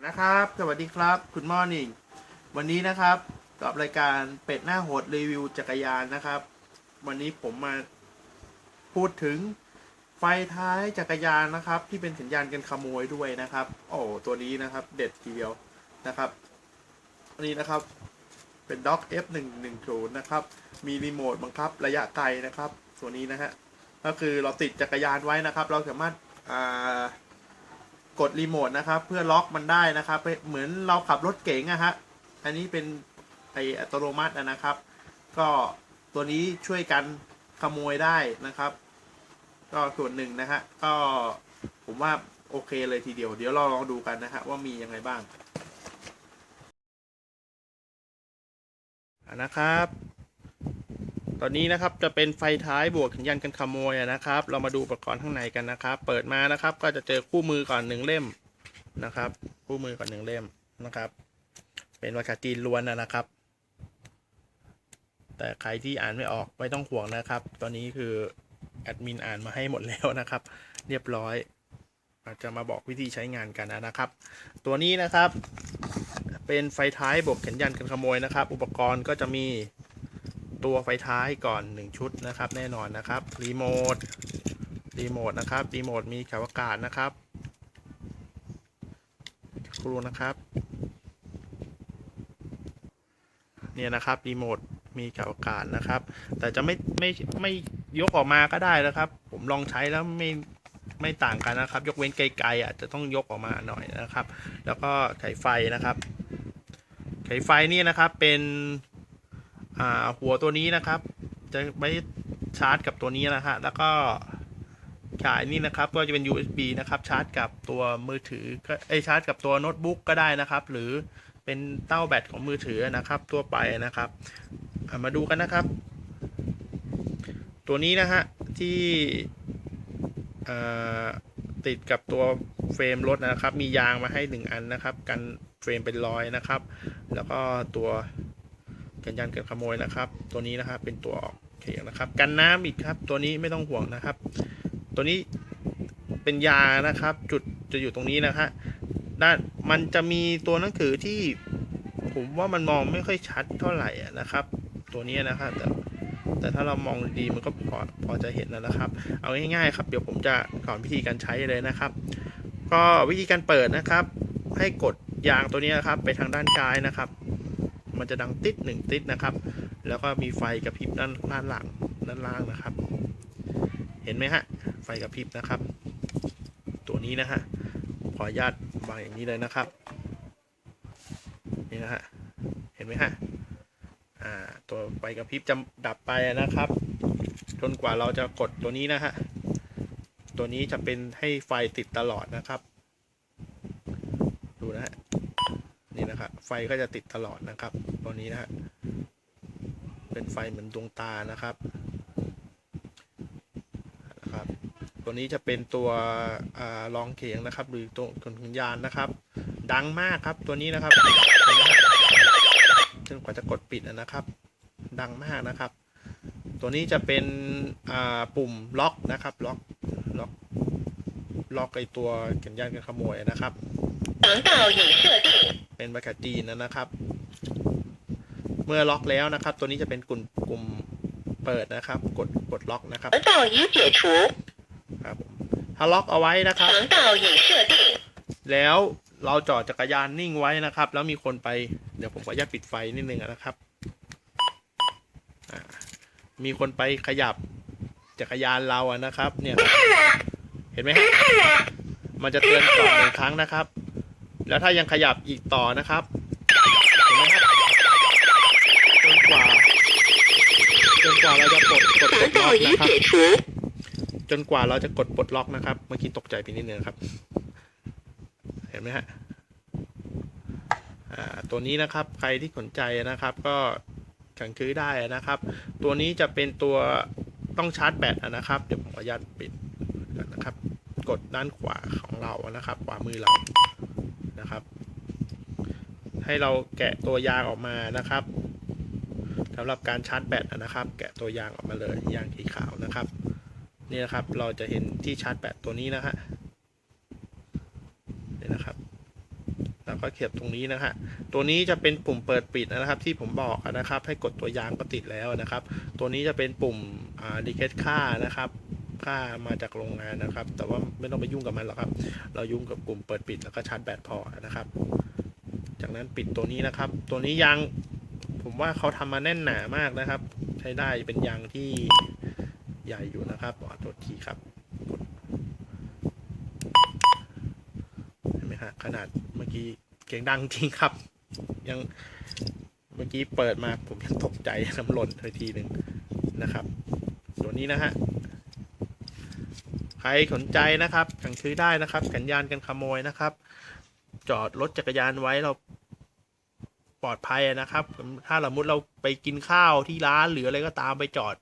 นะครับสวัสดีครับคุณมอร์นิ่งวันนี้นะครับกับรายการเป็ดหน้าโหดรีวิวจักรยานนะครับวันนี้ผมมาพูดถึงไฟท้ายจักรยานนะครับที่เป็นสัญญาณการขโมยด้วยนะครับโอ้ตัวนี้นะครับเด็ดทีเดียวนะครับอันนี้นะครับเป็นด็อก F110 นะครับมีรีโมทบังคับระยะไกลนะครับตัวนี้นะฮะก็คือเราติดจักรยานไว้นะครับเราสามารถกดรีโมทนะครับเพื่อล็อกมันได้นะครับเหมือนเราขับรถเก๋งอะฮะอันนี้เป็นอัตโนมัตินะครับก็ตัวนี้ช่วยกันขโมยได้นะครับก็ส่วนหนึ่งนะฮะก็ผมว่าโอเคเลยทีเดียวเดี๋ยวเราลองดูกันนะฮะว่ามียังไงบ้างนะครับตอนนี้นะครับจะเป็นไฟท้ายบวกสัญญาณกันขโมยนะครับเรามาดูอุปกรณ์ข้างในกันนะครับเปิดมานะครับก็จะเจอคู่มือก่อน1 เล่มนะครับคู่มือก่อน1 เล่มนะครับเป็นภาษาจีนล้วนนะครับแต่ใครที่อ่านไม่ออกไม่ต้องห่วงนะครับตอนนี้คือแอดมินอ่านมาให้หมดแล้วนะครับเรียบร้อยอาจจะมาบอกวิธีใช้งานกันนะครับตัวนี้นะครับเป็นไฟท้ายบวกสัญญาณกันขโมยนะครับอุปกรณ์ก็จะมีตัวไฟท้ายก่อน1 ชุดนะครับแน่นอนนะครับรีโมทนะครับรีโมทมีขาวอากาศนะครับครูนะครับเนี่ยนะครับรีโมทมีขาวอากาศนะครับแต่จะไม่ยกออกมาก็ได้นะครับผมลองใช้แล้วไม่ต่างกันนะครับยกเว้นไกลๆอาจจะต้องยกออกมาหน่อยนะครับแล้วก็ไขไฟนะครับไขไฟนี่นะครับเป็นหัวตัวนี้นะครับจะไว้ชาร์จกับตัวนี้นะฮะแล้วก็ขายนี่นะครับก็จะเป็น USB นะครับชาร์จกับตัวมือถือก็ชาร์จกับตัวโน้ตบุ๊กก็ได้นะครับหรือเป็นเต้าแบตของมือถือนะครับทั่วไปนะครับมาดูกันนะครับตัวนี้นะฮะที่ติดกับตัวเฟรมรถนะครับมียางมาให้1 อันนะครับกันเฟรมเป็นรอยนะครับแล้วก็ตัวกันยันกันขโมยนะครับตัวนี้นะครับเป็นตัวออกเขียงนะครับกันน้ำอีกครับตัวนี้ไม่ต้องห่วงนะครับตัวนี้เป็นยานะครับจุดจะอยู่ตรงนี้นะฮะด้านมันจะมีตัวหนังสือที่ผมว่ามันมองไม่ค่อยชัดเท่าไหร่นะครับตัวนี้นะครับแต่ถ้าเรามองดีมันก็พอจะเห็นแล้วนะครับเอาง่ายๆครับเดี๋ยวผมจะสอนวิธีการใช้เลยนะครับก็วิธีการเปิดนะครับให้กดยางตัวนี้นะครับไปทางด้านซ้ายนะครับมันจะดังติด1 ติดนะครับแล้วก็มีไฟกระพริบด้านหลังด้านล่างนะครับเห็นไหมฮะไฟกระพริบนะครับตัวนี้นะฮะขออนุญาตวางอย่างนี้เลยนะครับนี่นะฮะเห็นไหมฮะตัวไฟกระพริบจะดับไปนะครับจนกว่าเราจะกดตัวนี้นะฮะตัวนี้จะเป็นให้ไฟติดตลอดนะครับดูนะฮะนี่นะครับไฟก็จะติดตลอดนะครับตัวนี้นะฮะเป็นไฟเหมือนดวงตานะครับตัวนี้จะเป็นตัวรองเขียงนะครับหรือตัวสัญญาณนะครับดังมากครับตัวนี้นะครับจนกว่าจะกดปิดนะครับดังมากนะครับตัวนี้จะเป็นปุ่มล็อกนะครับล็อกไอตัวสัญญาณการขโมยนะครับเป็นภาษาจีนนะครับเมื่อล็อกแล้วนะครับตัวนี้จะเป็นกลุ่มเปิดนะครับกดล็อกนะครับครับถ้าล็อกเอาไว้นะครับแล้วเราจอดจักรยานนิ่งไว้นะครับแล้วมีคนไปเดี๋ยวผมขออนุญาตปิดไฟนิดนึงนะครับมีคนไปขยับจักรยานเรานะครับเนี่ยเห็นไหมมันจะเตือนก่อน1 ครั้งนะครับแล้วถ้ายังขยับอีกต่อนะครับเห็นไหมครับจนกว่าเราจะกดปลดล็อกนะครับจนกว่าเราจะกดปลดล็อกนะครับเมื่อกี้ตกใจไปนิดนึงครับเห็นไหมฮะตัวนี้นะครับใครที่สนใจนะครับก็สั่งซื้อได้นะครับตัวนี้จะเป็นตัวต้องชาร์จแบตนะครับเดี๋ยวผมขออนุญาตปิดกันนะครับกดด้านขวาของเรานะครับขวามือเรานะครับให้เราแกะตัวยางออกมานะครับสำหรับการชาร์จแบตนะครับแกะตัวยางออกมาเลยยางสีขาวนะครับนี่นะครับเราจะเห็นที่ชาร์จแบตตัวนี้นะฮะนี่นะครับแล้ว ก็เขียบตรงนี้นะฮะตัวนี้จะเป็นปุ่มเปิดปิดนะครับที่ผมบอกนะครับให้กดตัวยางก็ติดแล้วนะครับตัวนี้จะเป็นปุ่มดีเคทค่านะครับค่ามาจากโรงงานนะครับแต่ว่าไม่ต้องไปยุ่งกับมันหรอกครับเรายุ่งกับปุ่มเปิดปิดแล้วก็ชาร์จแบตพอนะครับจากนั้นปิดตัวนี้นะครับตัวนี้ยางผมว่าเขาทำมาแน่นหนามากนะครับใช้ได้เป็นยางที่ใหญ่อยู่นะครับตัวทีครับเห็นไหมฮะขนาดเมื่อกี้เสียงดังจริงครับยังเมื่อกี้เปิดมาผมยังตกใจน้ำหล่นเลยทีหนึ่งนะครับตัวนี้นะฮะใครสนใจนะครับสั่งซื้อได้นะครับกันยานกันขโมยนะครับจอดรถจักรยานไว้เราปลอดภัยนะครับถ้าสมมติเราไปกินข้าวที่ร้านหรืออะไรก็ตามไปจอด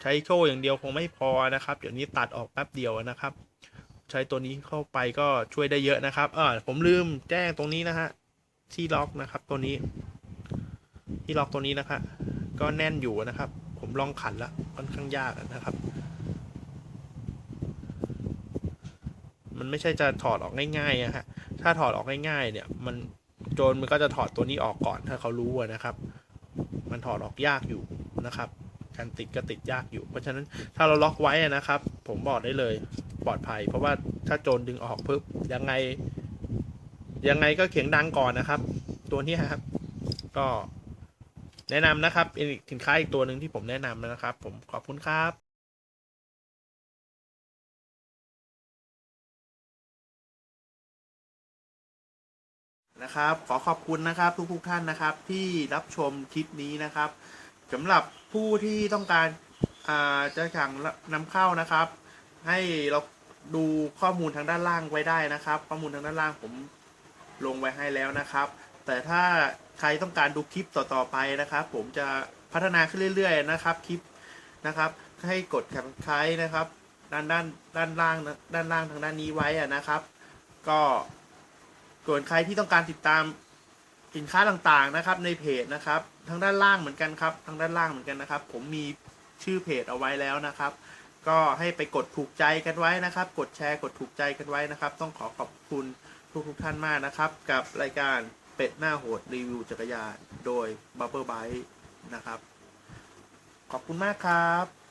ใช้โซ่อย่างเดียวคงไม่พอนะครับเดี๋ยวนี้ตัดออกแป๊บเดียวนะครับใช้ตัวนี้เข้าไปก็ช่วยได้เยอะนะครับผมลืมแจ้งตรงนี้นะฮะที่ล็อกนะครับตัวนี้ที่ล็อกตัวนี้นะครับก็แน่นอยู่นะครับผมลองขันแล้วค่อนข้างยากนะครับมันไม่ใช่จะถอดออกง่ายๆฮะถ้าถอดออกง่ายๆเนี่ยโจรมันก็จะถอดตัวนี้ออกก่อนถ้าเขารู้นะครับมันถอดออกยากอยู่นะครับการติดก็ติดยากอยู่เพราะฉะนั้นถ้าเราล็อกไว้นะครับผมบอกได้เลยปลอดภัยเพราะว่าถ้าโจรดึงออกปุ๊บยังไงก็เสียงดังก่อนนะครับตัวนี้ครับก็แนะนำนะครับเป็นสินค้าอีกตัวหนึ่งที่ผมแนะนำนะครับผมขอบคุณครับนะครับขอขอบคุณนะครับทุกท่านนะครับที่รับชมคลิปนี้นะครับสำหรับผู้ที่ต้องการจะสั่งนำเข้านะครับให้เราดูข้อมูลทางด้านล่างไว้ได้นะครับข้อมูลทางด้านล่างผมลงไว้ให้แล้วนะครับแต่ถ้าใครต้องการดูคลิปต่อๆไปนะครับผมจะพัฒนาขึ้นเรื่อยๆนะครับคลิปนะครับให้กดsubscribeนะครับด้านล่างด้านล่างทางด้านนี้ไว้นะครับก็ส่วนใครที่ต้องการติดตามสินค้าต่างๆนะครับในเพจนะครับทางด้านล่างเหมือนกันครับทางด้านล่างเหมือนกันนะครับผมมีชื่อเพจเอาไว้แล้วนะครับก็ให้ไปกดถูกใจกันไว้นะครับกดแชร์กดถูกใจกันไว้นะครับต้องขอขอบคุณทุกท่านมากนะครับกับรายการเป็ดหน้าโหดรีวิวจักรยานโดย Bubble Bike นะครับขอบคุณมากครับ